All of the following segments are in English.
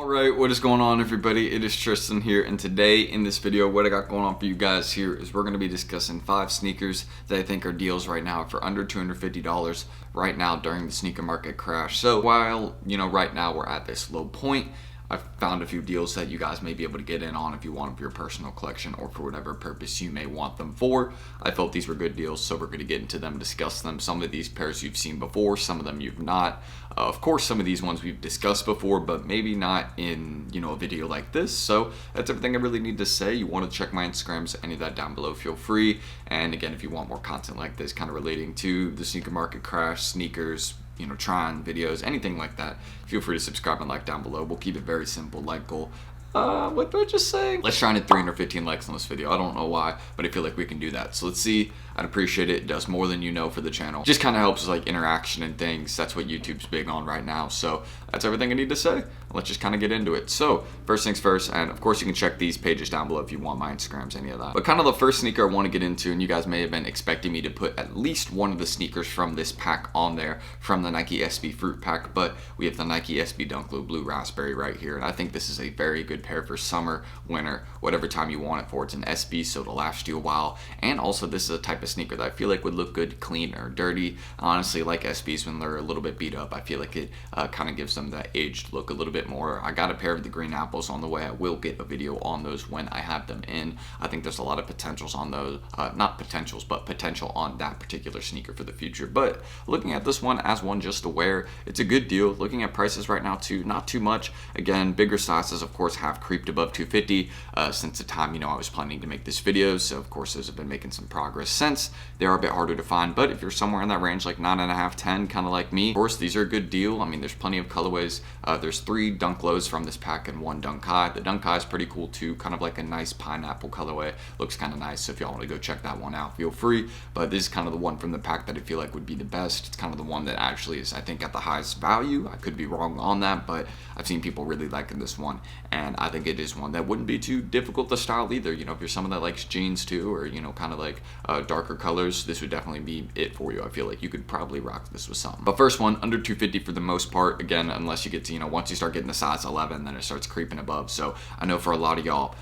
Alright, what is going on everybody? It is Tristan here, and today in this video what I got going on for you guys here is we're going to be discussing 5 sneakers that I think are deals right now for under $250 right now during the sneaker market crash. So while, right now we're at this low point, I've found a few deals that you guys may be able to get in on if you want them for your personal collection or for whatever purpose you may want them for. I felt these were good deals, so we're going to get into them, discuss them. Some of these pairs you've seen before, some of them you've not. Of course, some of these ones we've discussed before, but maybe not in, a video like this. So that's everything I really need to say. You want to check my Instagrams, any of that down below, feel free. And again, if you want more content like this, kind of relating to the sneaker market crash, sneakers, trying videos, anything like that, feel free to subscribe and like down below. We'll keep it very simple, like goal. What do I just say? Let's try and hit 315 likes on this video. I don't know why, but I feel like we can do that. So let's see. I'd appreciate it. It does more than for the channel. Just kind of helps with like interaction and things. That's what YouTube's big on right now. So that's everything I need to say. Let's just kind of get into it. So first things first, and of course you can check these pages down below if you want my Instagrams, any of that. But kind of the first sneaker I want to get into, and you guys may have been expecting me to put at least one of the sneakers from this pack on there from the Nike SB Fruit pack, but we have the Nike SB Dunk Low Blue Raspberry right here, and I think this is a very good pair for summer, winter, whatever time you want it for. It's an SB, so it'll last you a while, and also this is a type of sneaker that I feel like would look good clean or dirty. Honestly, like SBs when they're a little bit beat up, I feel like it kind of gives them that aged look a little bit more. I got a pair of the green apples on the way. I will get a video on those when I have them in. I think there's a lot of potentials on those, not potentials, but potential on that particular sneaker for the future. But looking at this one as one just to wear, it's a good deal. Looking at prices right now too, not too much. Again, bigger sizes of course have creeped above 250 since the time I was planning to make this video. So of course those have been making some progress since. They are a bit harder to find, but if you're somewhere in that range, like 9.5, 10, kind of like me, of course these are a good deal. I mean, there's plenty of colorways. There's 3 Dunk Lows from this pack and 1 Dunk High. The Dunk High is pretty cool too, kind of like a nice pineapple colorway. Looks kind of nice, so if y'all want to go check that one out, feel free. But this is kind of the one from the pack that I feel like would be the best. It's kind of the one that actually is, I think, at the highest value. I could be wrong on that, but I've seen people really liking this one, and I think it is one that wouldn't be too difficult to style either. If you're someone that likes jeans too, or kind of like darker colors, this would definitely be it for you. I feel like you could probably rock this with something. But first one, under 250 for the most part. Again, unless you get to, once you start getting the size 11, then it starts creeping above. So I know for a lot of y'all,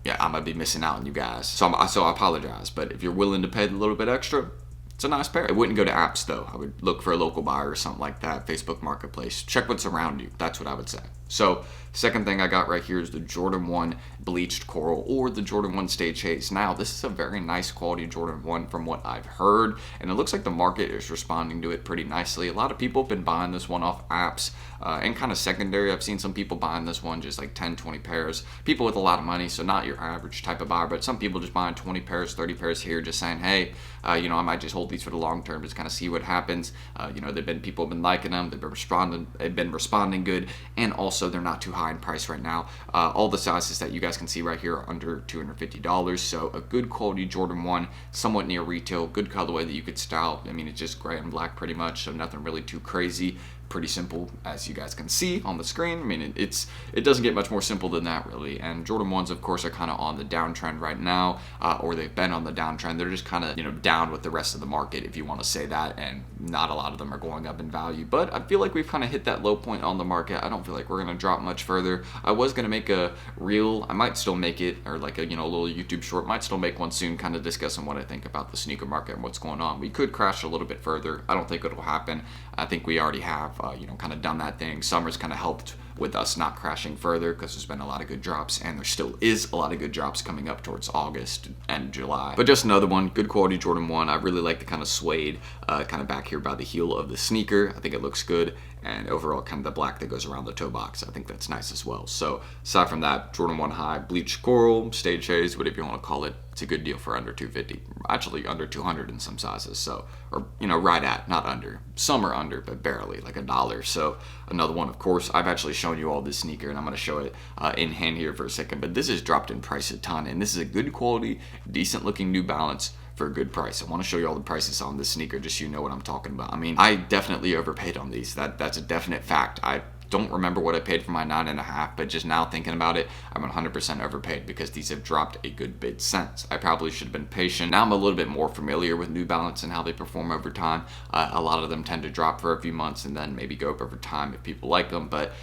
yeah, I might be missing out on you guys. So I apologize. But if you're willing to pay a little bit extra, it's a nice pair. It wouldn't go to apps though. I would look for a local buyer or something like that, Facebook Marketplace. Check what's around you. That's what I would say. So second thing I got right here is the Jordan 1 Bleached Coral or the Jordan 1 Stage Haze. Now this is a very nice quality Jordan 1 from what I've heard, and it looks like the market is responding to it pretty nicely. A lot of people have been buying this one off apps and kind of secondary. I've seen some people buying this one just like 10, 20 pairs. People with a lot of money, so not your average type of buyer, but some people just buying 20 pairs, 30 pairs here, just saying, hey, I might just hold these for the long term, just kind of see what happens. People have been liking them, they've been responding good, and also they're not too high in price right now. All the sizes that you guys can see right here are under $250, so a good quality Jordan 1, somewhat near retail, good colorway that you could style. I mean, it's just gray and black pretty much, so nothing really too crazy. Pretty simple, as you guys can see on the screen. I mean, it doesn't get much more simple than that, really. And Jordan 1s, of course, are kind of on the downtrend right now, or they've been on the downtrend. They're just kind of, down with the rest of the market, if you want to say that, and not a lot of them are going up in value. But I feel like we've kind of hit that low point on the market. I don't feel like we're going to drop much further. I was going to make a reel. I might still make it, or like a, little YouTube short. Might still make one soon, kind of discussing what I think about the sneaker market and what's going on. We could crash a little bit further. I don't think it'll happen. I think we already have, kind of done that thing. Summer's kind of helped with us not crashing further because there's been a lot of good drops, and there still is a lot of good drops coming up towards August and July. But just another one, good quality Jordan 1. I really like the kind of suede kind of back here by the heel of the sneaker. I think it looks good, and overall kind of the black that goes around the toe box, I think that's nice as well. So aside from that, Jordan 1 High, Bleached Coral, Stage Haze, whatever you want to call it, it's a good deal for under 250, actually under 200 in some sizes. So, or right at, not under. Some are under, but barely, like $1. So another one, of course, I've actually shown you all this sneaker, and I'm going to show it in hand here for a second, but this has dropped in price a ton, and this is a good quality, decent looking New Balance for a good price. I want to show you all the prices on this sneaker just so you know what I'm talking about. I mean, I definitely overpaid on these. That's a definite fact. I don't remember what I paid for my 9.5, but just now thinking about it, I'm 100% overpaid because these have dropped a good bit since. I probably should have been patient. Now I'm a little bit more familiar with New Balance and how they perform over time. A lot of them tend to drop for a few months and then maybe go up over time if people like them, but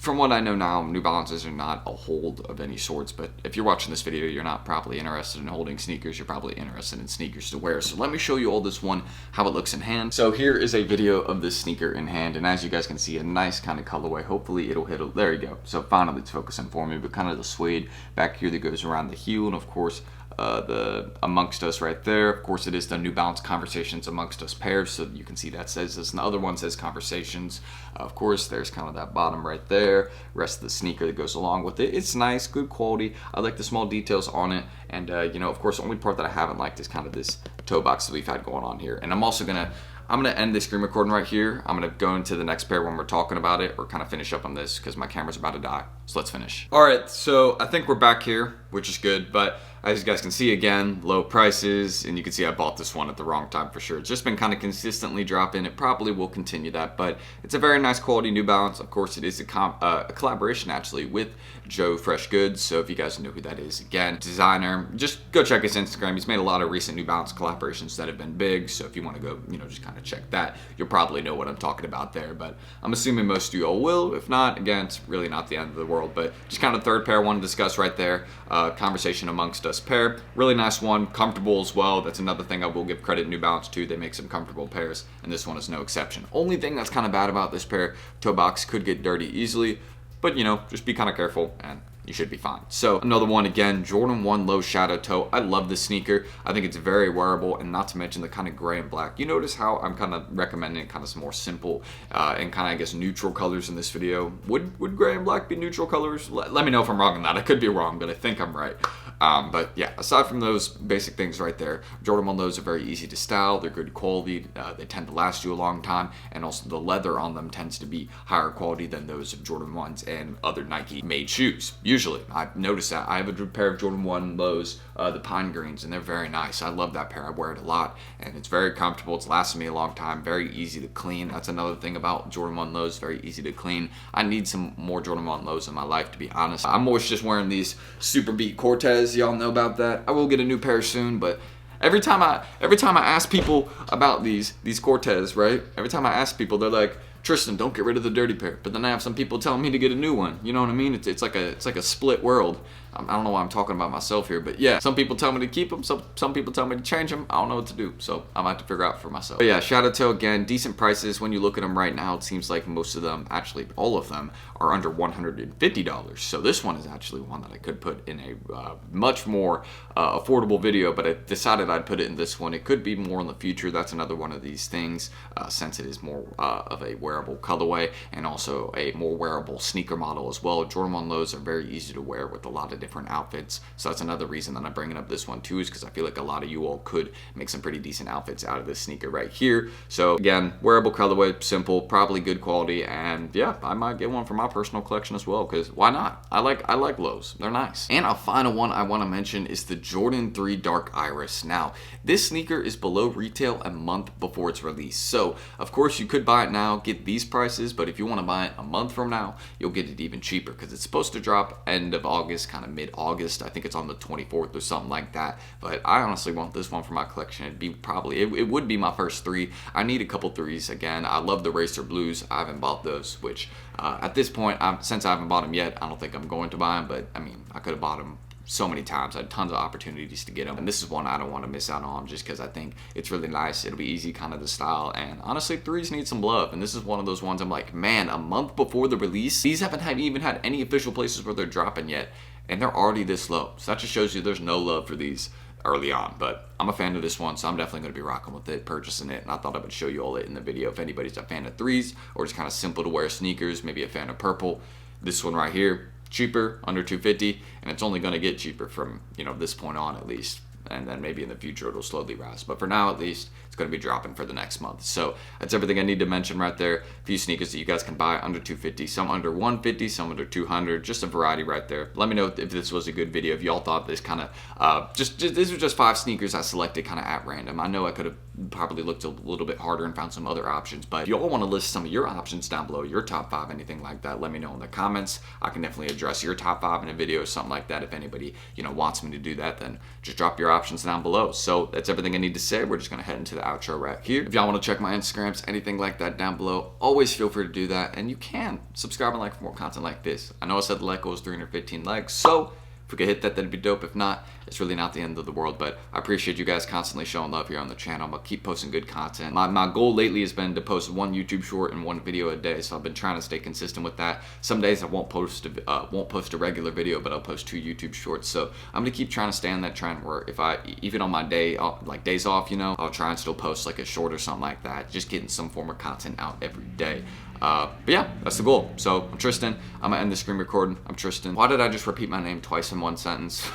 from what I know now, New Balances are not a hold of any sorts, but if you're watching this video, you're not probably interested in holding sneakers, you're probably interested in sneakers to wear. So let me show you all this one, how it looks in hand. So here is a video of this sneaker in hand, and as you guys can see, a nice kind of colorway. Hopefully it'll hit, there you go. So finally it's focusing for me, but kind of the suede back here that goes around the heel, and of course, the Amongst Us right there. Of course, it is the New Balance Conversations Amongst Us pair, so you can see that says this, and the other one says Conversations. Of course, there's kind of that bottom right there, rest of the sneaker that goes along with it. It's nice, good quality. I like the small details on it, and you know, of course, the only part that I haven't liked is kind of this toe box that we've had going on here. And I'm gonna end this screen recording right here. I'm gonna go into the next pair when we're talking about it, or kind of finish up on this because my camera's about to die. So let's finish. All right, so I think we're back here, which is good, but as you guys can see, again, low prices, and you can see I bought this one at the wrong time for sure. It's just been kind of consistently dropping. It probably will continue that, but it's a very nice quality New Balance. Of course, it is a collaboration actually with Joe Fresh Goods. So if you guys know who that is, again, designer, just go check his Instagram. He's made a lot of recent New Balance collaborations that have been big. So if you want to go, you know, just kind of check that, you'll probably know what I'm talking about there. But I'm assuming most of you all will. If not, again, it's really not the end of the world. But just kind of third pair I want to discuss right there. Conversation Amongst Us pair, really nice one, comfortable as well. That's another thing I will give credit to New Balance too. They make some comfortable pairs, and this one is no exception. Only thing that's kind of bad about this pair, toe box could get dirty easily, but you know, just be kind of careful and you should be fine. So another one, again, Jordan 1 low shadow toe. I love this sneaker. I think it's very wearable, and not to mention the kind of gray and black. You notice how I'm kind of recommending kind of some more simple and kind of, I guess, neutral colors in this video. Would gray and black be neutral colors? Let me know if I'm wrong on that. I could be wrong, but I think I'm right. But yeah, aside from those basic things right there, Jordan 1 lows are very easy to style. They're good quality. They tend to last you a long time, and also the leather on them tends to be higher quality than those of Jordan 1s and other Nike made shoes. Usually, I've noticed that. I have a pair of Jordan 1 lows, the pine greens, and they're very nice. I love that pair. I wear it a lot, and it's very comfortable. It's lasted me a long time. Very easy to clean. That's another thing about Jordan 1 lows. Very easy to clean. I need some more Jordan 1 lows in my life, to be honest. I'm always just wearing these Super Beat Cortez. Y'all know about that. I will get a new pair soon, but every time I ask people about these Cortez, right? Every time I ask people, they're like, Tristan, don't get rid of the dirty pair. But then I have some people telling me to get a new one. You know what I mean? It's like a split world. I don't know why I'm talking about myself here, but yeah, some people tell me to keep them, some people tell me to change them. I don't know what to do, so I might have to figure out for myself. But yeah, shadow toe, again, decent prices. When you look at them right now, it seems like most of them, actually all of them, are under $150. So this one is actually one that I could put in a much more affordable video, but I decided I'd put it in this one. It could be more in the future. That's another one of these things, since it is more of a wearable colorway and also a more wearable sneaker model as well. Jordan 1 lows are very easy to wear with a lot of different outfits, so that's another reason that I'm bringing up this one too, is because I feel like a lot of you all could make some pretty decent outfits out of this sneaker right here. So again, wearable colorway, simple, probably good quality, and yeah, I might get one for my personal collection as well, because why not? I like lows, they're nice. And a final one I want to mention is the Jordan 3 Dark Iris. Now, this sneaker is below retail a month before its release, so of course you could buy it now, get these prices, but if you want to buy it a month from now, you'll get it even cheaper, because it's supposed to drop end of August, kind of mid-August. I think it's on the 24th or something like that, but I honestly want this one for my collection. It'd be probably, it would be my first 3. I need a couple 3s. Again, I love the Racer Blues. I haven't bought those, which at this point, since I haven't bought them yet, I don't think I'm going to buy them, but I mean, I could have bought them so many times. I had tons of opportunities to get them, and this is one I don't want to miss out on, just because I think it's really nice. It'll be easy kind of to style, and honestly, 3s need some love, and this is one of those ones I'm like, man, a month before the release, these haven't even had any official places where they're dropping yet, and they're already this low. So that just shows you there's no love for these early on, but I'm a fan of this one, so I'm definitely going to be rocking with it, purchasing it, and I thought I would show you all it in the video. If anybody's a fan of 3s or just kind of simple to wear sneakers, maybe a fan of purple, this one right here, cheaper, under $250, and it's only going to get cheaper from, you know, this point on at least, and then maybe in the future it'll slowly rise, but for now at least it's going to be dropping for the next month. So that's everything I need to mention right there. A few sneakers that you guys can buy under $250, some under $150, some under $200, just a variety right there. Let me know if this was a good video, if y'all thought this kind of this was just 5 sneakers I selected kind of at random. I know I could have probably looked a little bit harder and found some other options. But if you all want to list some of your options down below, your top 5, anything like that, let me know in the comments. I can definitely address your top 5 in a video or something like that. If anybody, wants me to do that, then just drop your options down below. So that's everything I need to say. We're just going to head into the outro right here. If y'all want to check my Instagrams, anything like that down below, always feel free to do that. And you can subscribe and like for more content like this. I know I said the like goal was 315 likes, so if we could hit that, that'd be dope. If not, it's really not the end of the world. But I appreciate you guys constantly showing love here on the channel. I'm gonna keep posting good content. My goal lately has been to post 1 YouTube short and 1 video a day, so I've been trying to stay consistent with that. Some days I won't post a regular video, but I'll post 2 YouTube shorts. So I'm gonna keep trying to stay on that trend where if even on my days off, I'll try and still post like a short or something like that, just getting some form of content out every day. But yeah, that's the goal. So I'm Tristan. I'm gonna end the screen recording. I'm Tristan. Why did I just repeat my name twice in one sentence?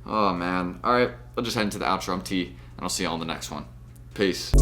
Oh man. All right, I'll just head into the outro. I'm T, and I'll see you all in the next one. Peace.